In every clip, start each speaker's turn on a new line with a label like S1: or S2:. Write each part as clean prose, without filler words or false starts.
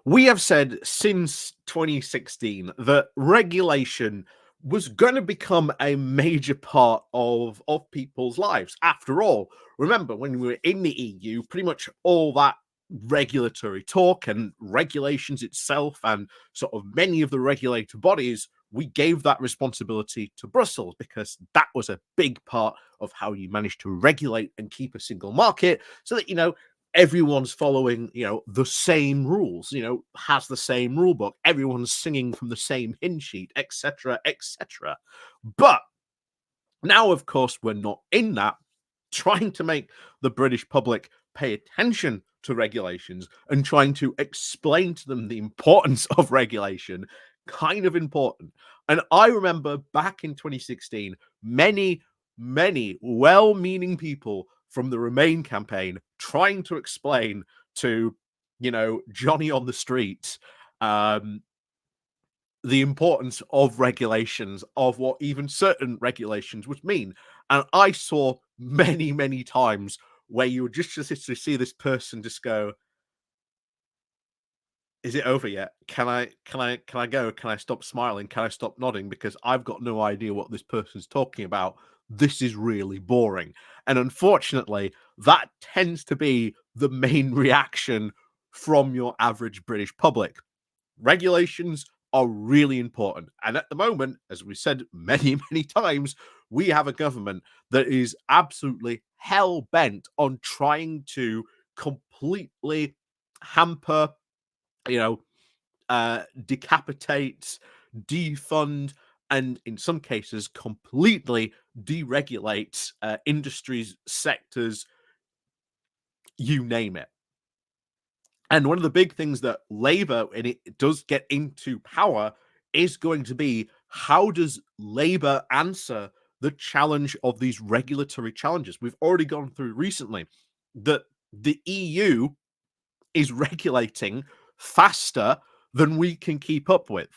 S1: We have said since 2016 that regulation was going to become a major part of people's lives. After all, remember when we were in the EU, pretty much all that regulatory talk and regulations itself, and sort of many of the regulator bodies, we gave that responsibility to Brussels because that was a big part of how you manage to regulate and keep a single market so that, everyone's following, the same rules, has the same rule book, everyone's singing from the same hymn sheet, etc., etc. But now, of course, we're not in that. Trying to make the British public pay attention to regulations and trying to explain to them the importance of regulation, kind of important. And I remember back in 2016, many well-meaning people from the Remain campaign trying to explain to, Johnny on the street, the importance of regulations, of what even certain regulations would mean. And I saw many times where you would just see this person just go, "Is it over yet? Can I go? Can I stop smiling? Can I stop nodding? Because I've got no idea what this person's talking about. This is really boring." And unfortunately, that tends to be the main reaction from your average British public. Regulations are really important. And at the moment, as we said many times, we have a government that is absolutely hell bent on trying to completely hamper, decapitate, defund, and in some cases, completely deregulate industries, sectors, you name it. And one of the big things that Labour, and it does get into power, is going to be how does Labour answer the challenge of these regulatory challenges? We've already gone through recently that the EU is regulating faster than we can keep up with.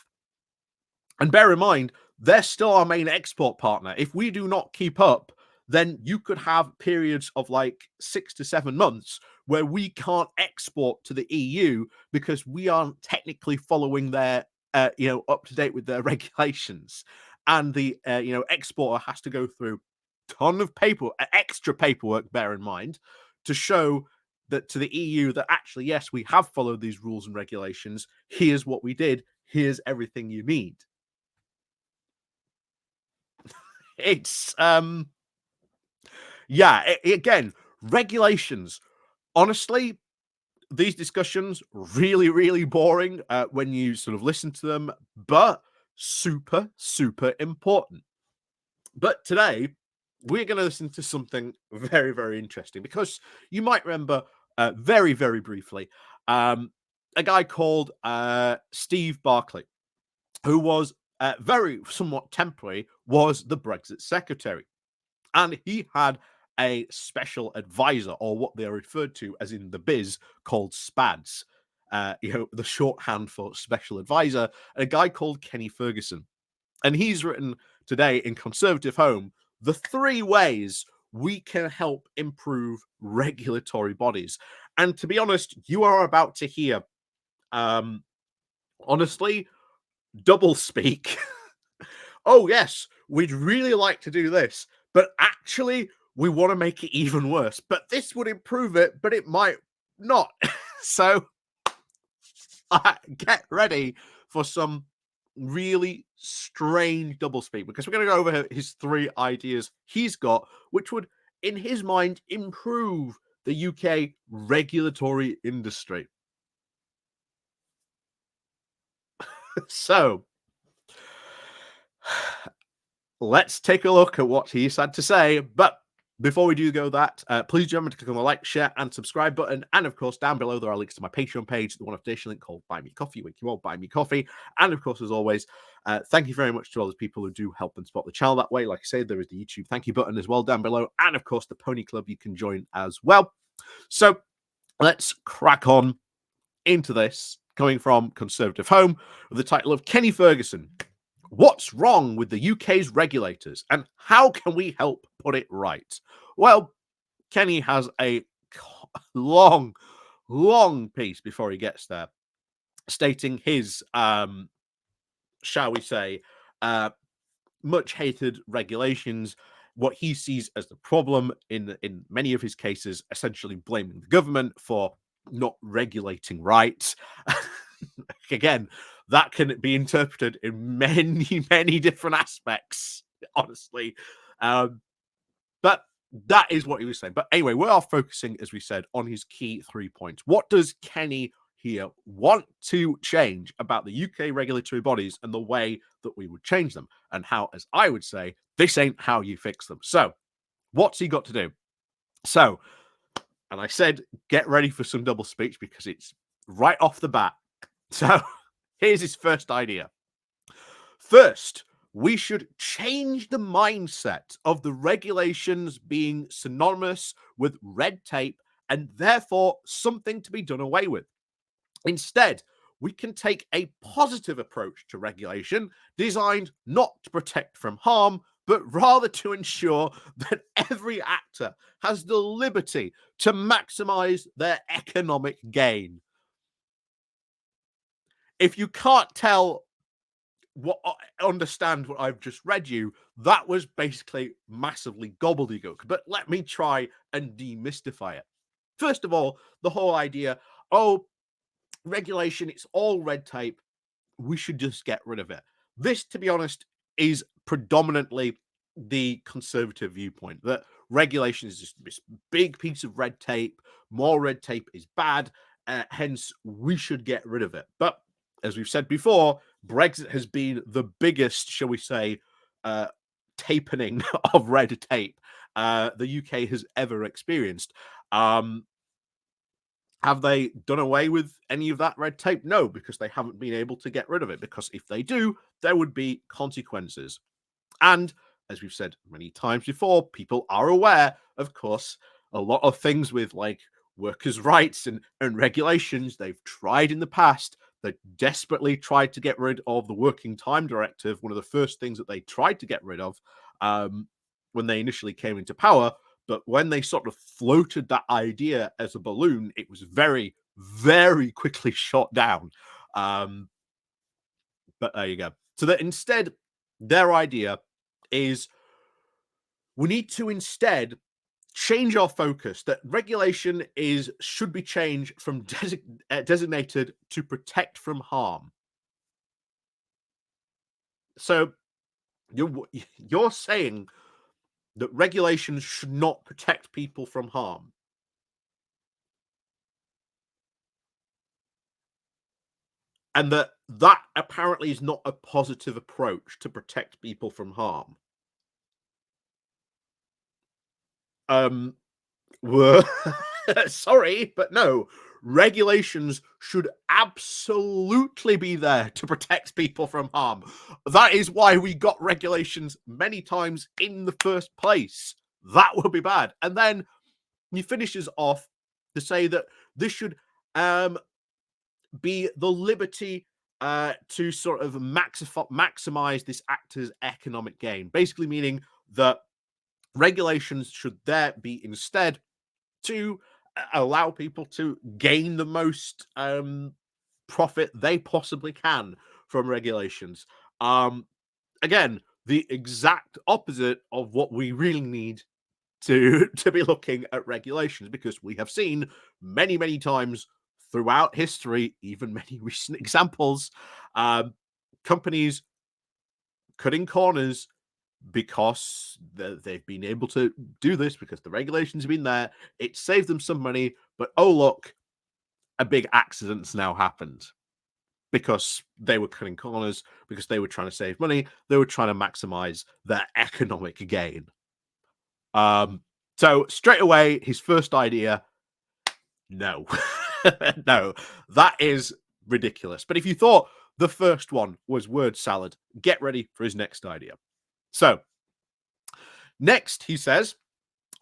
S1: And bear in mind, they're still our main export partner. If we do not keep up, then you could have periods of like 6 to 7 months where we can't export to the EU because we aren't technically following their, up to date with their regulations. And the, exporter has to go through a ton of extra paperwork, bear in mind, to show that to the EU that actually, yes, we have followed these rules and regulations. Here's what we did. Here's everything you need. It's, again, regulations. Honestly, these discussions really boring when you sort of listen to them, but super important. But today we're going to listen to something very interesting because you might remember very briefly a guy called Steve Barclay, who was very somewhat temporary, was the Brexit secretary. And he had a special advisor, or what they are referred to as in the biz called SPADs, the shorthand for special advisor, a guy called Kenny Ferguson. And he's written today in Conservative Home the 3 ways we can help improve regulatory bodies. And to be honest, you are about to hear, honestly, double speak. Oh, yes, we'd really like to do this, but actually, we want to make it even worse. But this would improve it, but it might not. So get ready for some really strange doublespeak because we're going to go over his 3 ideas he's got, which would, in his mind, improve the UK regulatory industry. So let's take a look at what he's had to say. But before we do go that, please do remember to click on the like, share, and subscribe button. And of course, down below, there are links to my Patreon page, the one off link called Buy Me Coffee, where you won't buy me coffee. And of course, as always, thank you very much to all those people who do help and support the channel that way. Like I said, there is the YouTube thank you button as well down below. And of course, the Pony Club you can join as well. So let's crack on into this, coming from Conservative Home, with the title of Kenny Ferguson. What's wrong with the UK's regulators and how can we help put it right? Well, Kenny has a long piece before he gets there. stating his, shall we say, uh, much hated regulations, what he sees as the problem in many of his cases, essentially blaming the government for not regulating right. Again, that can be interpreted in many, many different aspects, honestly. Um, but that is what he was saying. But anyway, we are focusing, as we said, on his key 3 points. What does Kenny here want to change about the UK regulatory bodies and the way that we would change them? And how, as I would say, this ain't how you fix them. So, what's he got to do? So, and I said, get ready for some double speech because it's right off the bat. So, here's his first idea. First, we should change the mindset of the regulations being synonymous with red tape and therefore something to be done away with. Instead, we can take a positive approach to regulation designed not to protect from harm, but rather to ensure that every actor has the liberty to maximize their economic gain. If you can't tell what understand what I've just read you, that was basically massively gobbledygook. But let me try and demystify it. First of all, the whole idea, oh, regulation, it's all red tape. We should just get rid of it. This, to be honest, is predominantly the conservative viewpoint that regulation is just this big piece of red tape. More red tape is bad. Hence, we should get rid of it. But as we've said before, Brexit has been the biggest, shall we say, tapening of red tape the UK has ever experienced. Have they done away with any of that red tape? No, because they haven't been able to get rid of it. Because if they do, there would be consequences. And as we've said many times before, people are aware, of course, a lot of things with like workers' rights and regulations they've tried in the past. They desperately tried to get rid of the Working Time Directive, one of the first things that they tried to get rid of when they initially came into power. But when they sort of floated that idea as a balloon, it was very, very quickly shot down. But there you go. So that instead, their idea is we need to instead change our focus. That regulation should be changed from designated to protect from harm. So you're saying that regulations should not protect people from harm. And that apparently is not a positive approach to protect people from harm. Um, were sorry, but no. Regulations should absolutely be there to protect people from harm. That is why we got regulations many times in the first place. That would be bad. And then he finishes off to say that this should be the liberty to sort of maximize this actor's economic gain. Basically meaning that regulations should there be instead to allow people to gain the most profit they possibly can from regulations. Again, the exact opposite of what we really need to be looking at regulations, because we have seen many times throughout history, even many recent examples, companies cutting corners because they've been able to do this because the regulations have been there. It saved them some money, but oh look, a big accident's now happened because they were cutting corners, because they were trying to save money, they were trying to maximize their economic gain. So straight away, his first idea, no. No, that is ridiculous. But if you thought the first one was word salad, get ready for his next idea. So, next, he says,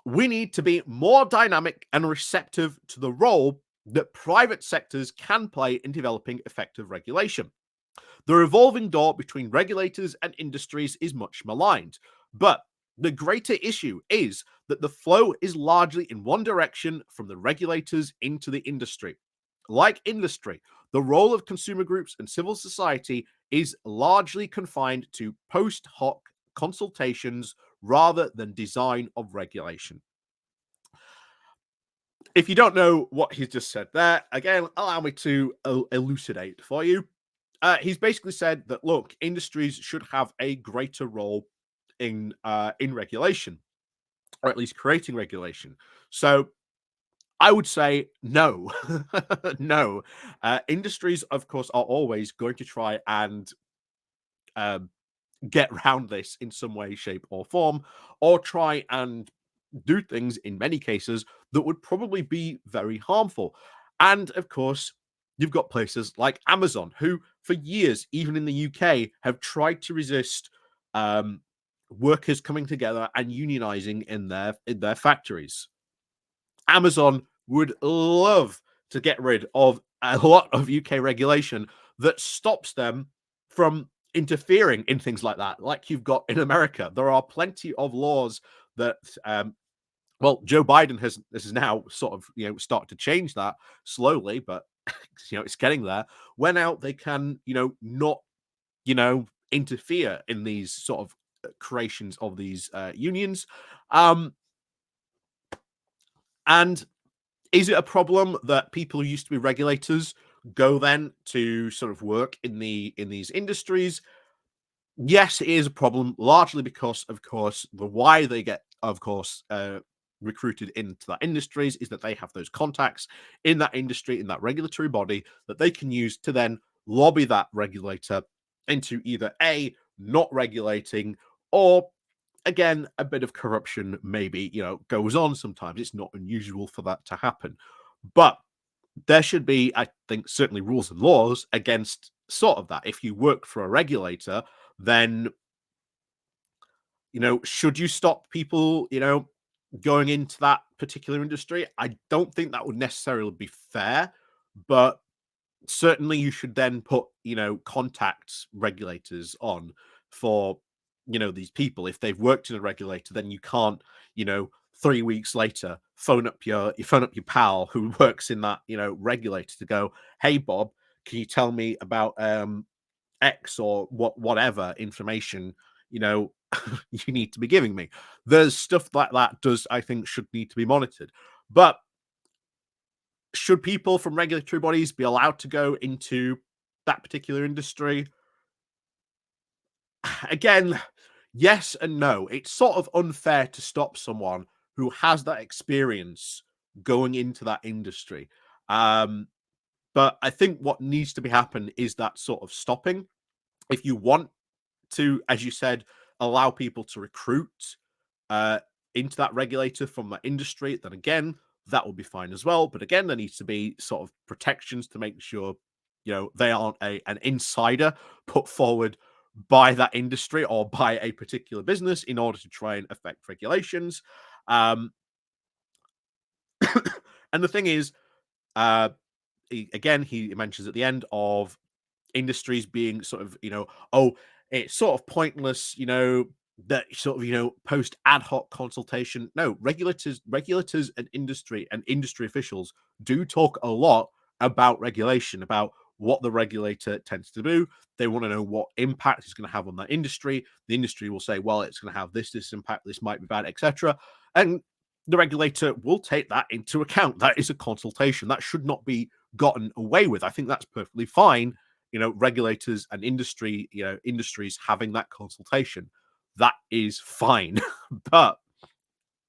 S1: we need to be more dynamic and receptive to the role that private sectors can play in developing effective regulation. The revolving door between regulators and industries is much maligned, but the greater issue is that the flow is largely in one direction from the regulators into the industry. Like industry, The role of consumer groups and civil society is largely confined to post hoc consultations rather than design of regulation. If you don't know what he's just said there, again, allow me to elucidate for you. He's basically said that look, industries should have a greater role in regulation, or at least creating regulation. So I would say no, no. Industries, of course, are always going to try and um, get around this in some way, shape, or form, or try and do things in many cases that would probably be very harmful. And of course, you've got places like Amazon, who for years, even in the UK, have tried to resist um, workers coming together and unionizing in their factories. Amazon would love to get rid of a lot of UK regulation that stops them from interfering in things like that, like you've got in America. There are plenty of laws that, well, Joe Biden has this is now sort of start to change that slowly, but it's getting there. When out they can not interfere in these sort of creations of these unions, um, and is it a problem that people who used to be regulators go then to sort of work in these industries? Yes, it is a problem, largely because, of course, the why they get, of course, recruited into that industries is that they have those contacts in that industry, in that regulatory body that they can use to then lobby that regulator into either A, not regulating, or again, a bit of corruption maybe, goes on sometimes. It's not unusual for that to happen. But there should be, I think, certainly rules and laws against sort of that. If you work for a regulator, then, should you stop people, going into that particular industry? I don't think that would necessarily be fair, but certainly you should then put contact regulators on for these people. If they've worked in a regulator, then you can't 3 weeks later phone up your pal who works in that regulator to go, hey Bob, can you tell me about X or whatever information you know you need to be giving me. There's stuff like that does, I think, should need to be monitored. But should people from regulatory bodies be allowed to go into that particular industry? Again, yes and no. It's sort of unfair to stop someone who has that experience going into that industry. Um, but I think what needs to be happen is that sort of stopping. If you want to, as you said, allow people to recruit uh, into that regulator from that industry, then again, that will be fine as well. But again, there needs to be sort of protections to make sure they aren't an insider put forward by that industry or by a particular business in order to try and affect regulations. Um, and the thing is, uh, he mentions at the end of industries being sort of, oh, it's sort of pointless, that sort of, post ad hoc consultation. No, regulators and industry officials do talk a lot about regulation, about what the regulator tends to do. They want to know what impact it's going to have on that industry. The industry will say, well, it's going to have this impact, this might be bad, etc. And the regulator will take that into account. That is a consultation. That should not be gotten away with. I think that's perfectly fine. Regulators and industries having that consultation, that is fine. But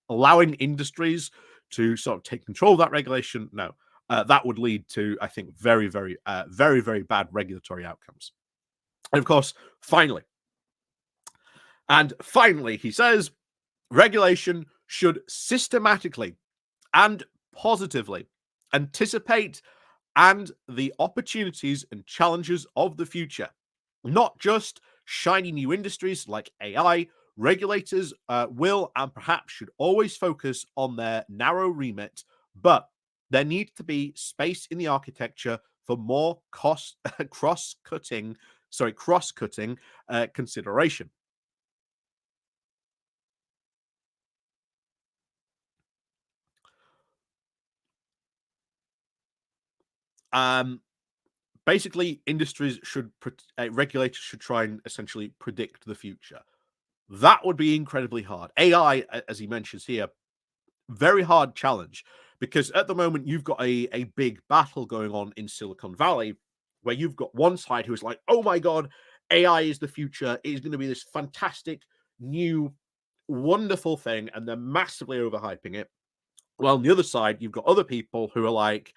S1: allowing industries to sort of take control of that regulation, no, that would lead to, I think, very, very, very, very bad regulatory outcomes. And of course, finally, he says regulation should systematically and positively anticipate and the opportunities and challenges of the future, not just shiny new industries like AI. Regulators will and perhaps should always focus on their narrow remit, but there needs to be space in the architecture for more cost cross-cutting consideration. Um, Basically, regulators should try and essentially predict the future. That would be incredibly hard. AI, as he mentions here, very hard challenge, because at the moment you've got a big battle going on in Silicon Valley, where you've got one side who is like, oh my God, AI is the future. It is going to be this fantastic, new, wonderful thing. And they're massively overhyping it. Well, on the other side, you've got other people who are like,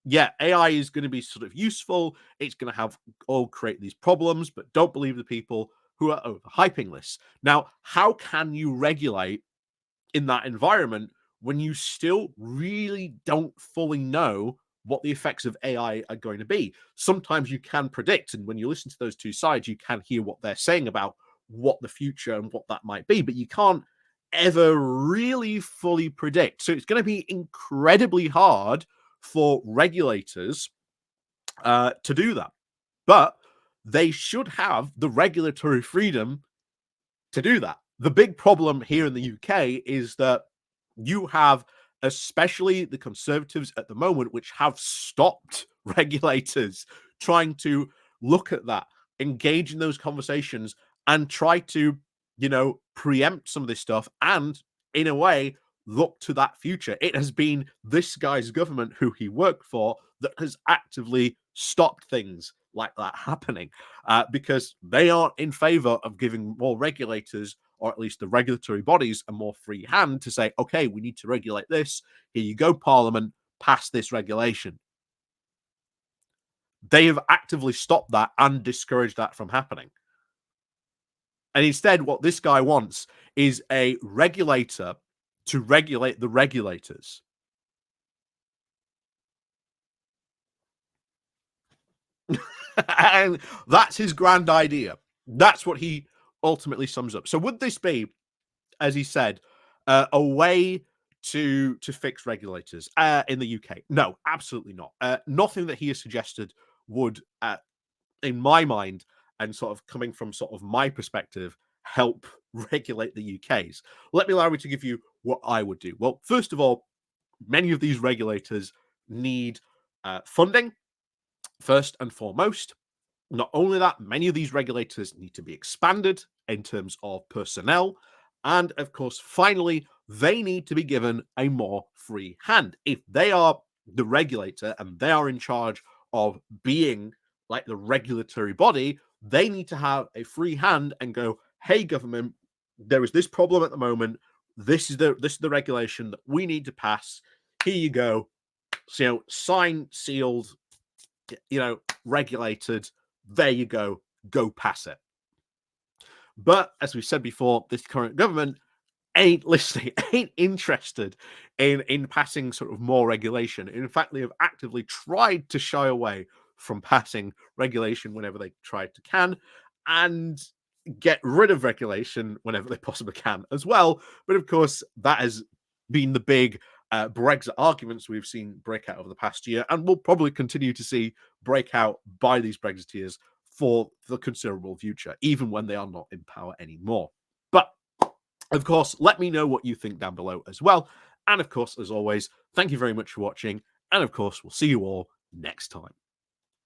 S1: yeah, AI is going to be sort of useful. It's going to have all create these problems, but don't believe the people who are overhyping this. Now, how can you regulate in that environment when you still really don't fully know what the effects of AI are going to be? Sometimes you can predict, and when you listen to those two sides, you can hear what they're saying about what the future and what that might be, but you can't ever really fully predict. So it's going to be incredibly hard for regulators to do that. But they should have the regulatory freedom to do that. The big problem here in the UK is that you have, especially the Conservatives at the moment, which have stopped regulators trying to look at that, engage in those conversations, and try to, preempt some of this stuff and, in a way, look to that future. It has been this guy's government, who he worked for, that has actively stopped things like that happening, because they aren't in favor of giving more regulators, or at least the regulatory bodies, a more free hand to say, okay, we need to regulate this. Here you go, Parliament, pass this regulation. They have actively stopped that and discouraged that from happening. And instead, what this guy wants is a regulator to regulate the regulators. And that's his grand idea. That's what he ultimately sums up. So would this be, as he said, a way to fix regulators in the UK? No, absolutely not. Nothing that he has suggested would, in my mind, and sort of coming from sort of my perspective, help regulate the UK's. Let me allow me to give you what I would do. Well, first of all, many of these regulators need funding, first and foremost. Not only that, many of these regulators need to be expanded in terms of personnel. And of course, finally, they need to be given a more free hand. If they are the regulator and they are in charge of being like the regulatory body, they need to have a free hand and go, hey, government, there is this problem at the moment. This is the regulation that we need to pass. Here you go. So, signed, sealed, regulated. There you go pass it. But as we said before, this current government ain't listening, ain't interested in passing sort of more regulation. In fact, they have actively tried to shy away from passing regulation whenever they tried to can, and get rid of regulation whenever they possibly can as well. But of course, that has been the big Brexit arguments we've seen break out over the past year, and we'll probably continue to see break out by these Brexiteers for the considerable future, even when they are not in power anymore. But of course, let me know what you think down below as well. And of course, as always, thank you very much for watching. And of course, we'll see you all next time.